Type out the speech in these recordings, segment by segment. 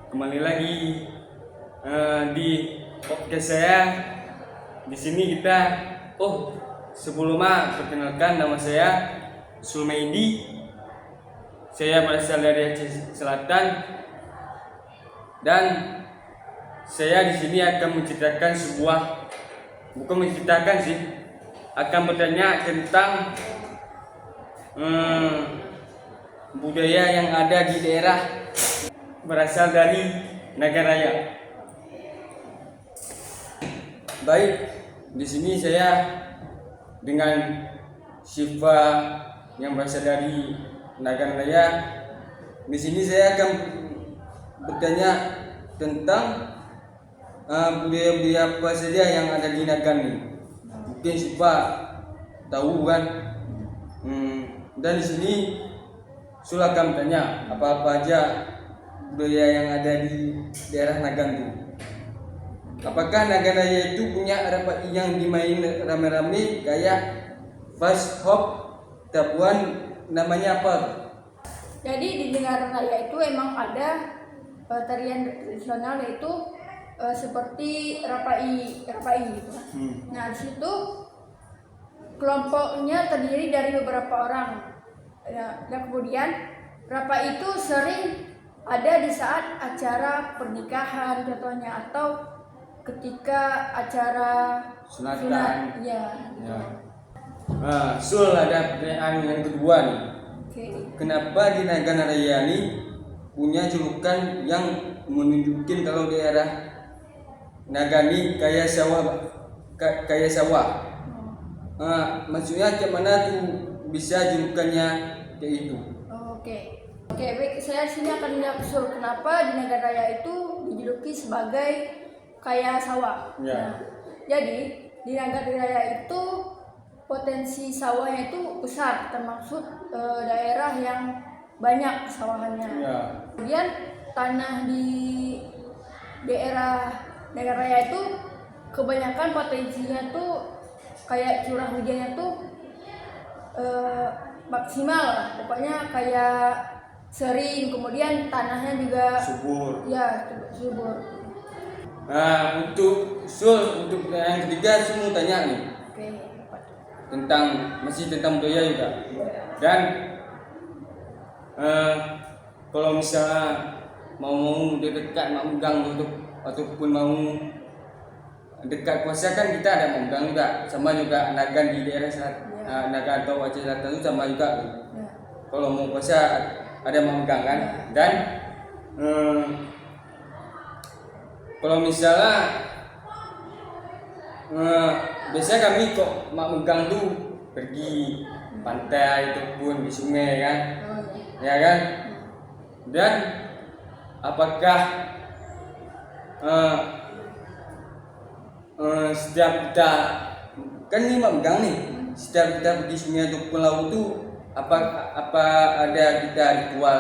kembali lagi di podcast saya. Di sini kita, sebelumnya perkenalkan, nama saya Sulmaidi. Saya berasal dari Aceh Selatan dan saya di sini akan menceritakan akan bertanya tentang budaya yang ada di daerah berasal dari Nagaraya. Baik, di sini saya dengan Syifa yang berasal dari Nagaraya. Di sini saya akan bertanya tentang budaya-budaya apa saja yang ada di Nagari. Mungkin Syifa tahu kan? Dan di sini Sul akan bertanya apa-apa aja budaya yang ada di daerah Nagan. Apakah Nagaraya itu punya rapat yang dimain rame-rame kayak fast hop, tabuan, namanya apa? Jadi di Nagaraya itu emang ada tarian tradisional yaitu seperti rapai gitu. Nah, di situ kelompoknya terdiri dari beberapa orang. Dan kemudian rapai itu sering ada di saat acara pernikahan contohnya, atau ketika acara Sunatan. Ya. Sul, ada pertanyaan yang kedua nih. Okay. Kenapa di Nagaraya ini punya julukan yang menunjukin kalau daerah Nagani kayak sawah? Maksudnya gimana tuh bisa julukannya kayak itu? Oke, baik, saya sini akan menjawab kenapa di Nagaraya itu dijuluki sebagai kaya sawah. Ya. Nah, jadi di Nagaraya itu potensi sawahnya itu besar, termasuk daerah yang banyak sawahannya. Ya. Kemudian tanah di daerah Nagaraya itu kebanyakan potensinya tuh kayak curah hujannya tuh maksimal, pokoknya kayak sering, kemudian tanahnya juga Subur. Ya, subur. Nah, untuk yang ketiga Sul mau tanya nih. Oke. Masih tentang budaya juga. Dan kalau misalnya mau dekat megang ataupun mau dekat puasa kan kita ada megang juga, sama juga Nagan di daerah Nagan atau Aceh Selatan itu sama juga. Ya. Kalau mau puasa ada megang kan. Dan kalau misalnya biasanya kami kok megang tuh pergi pantai ataupun di sungai kan, ya kan. Dan apakah setiap kita kan ini megang nih, setiap kita pergi sungai ataupun laut tuh apa ada kita ritual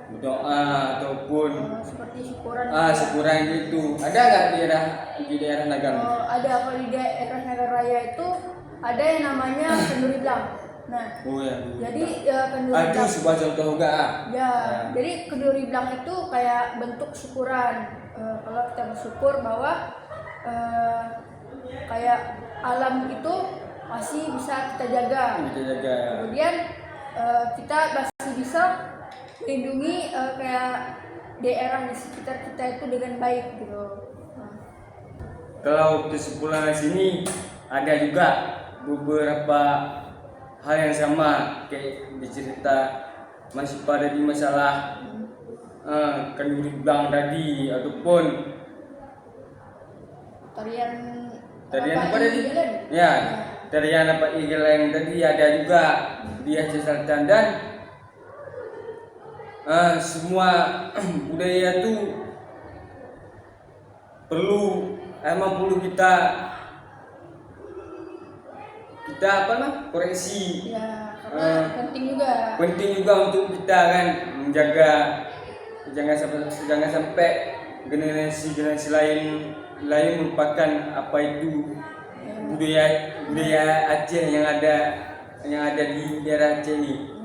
berdoa ataupun Seperti syukuran. syukuran gitu, ada nggak di daerah Nagan? Ada, kalau di daerah Nagaraya itu ada yang namanya kenduri blang. Nah, jadi kenduri itu blang. sebuah contoh juga. Jadi kenduri blang itu kayak bentuk syukuran. Kalau kita bersyukur bahwa kayak alam itu masih bisa kita jaga. Kemudian kita masih bisa melindungi kayak daerah di sekitar kita itu dengan baik gitu. Kalau kesimpulan sini ada juga beberapa hal yang sama kayak dicerita masih pada di masalah kenduri blang tadi ataupun Tarian apa tadi? Ya, tarian apa yang tadi ada juga di Aceh Selatan. Dan semua budaya tuh perlu kita koreksi. Ya, karena penting juga untuk kita kan menjaga, jangan sampai generasi lain merupakan apa itu budaya Aceh yang ada di daerah Aceh ini.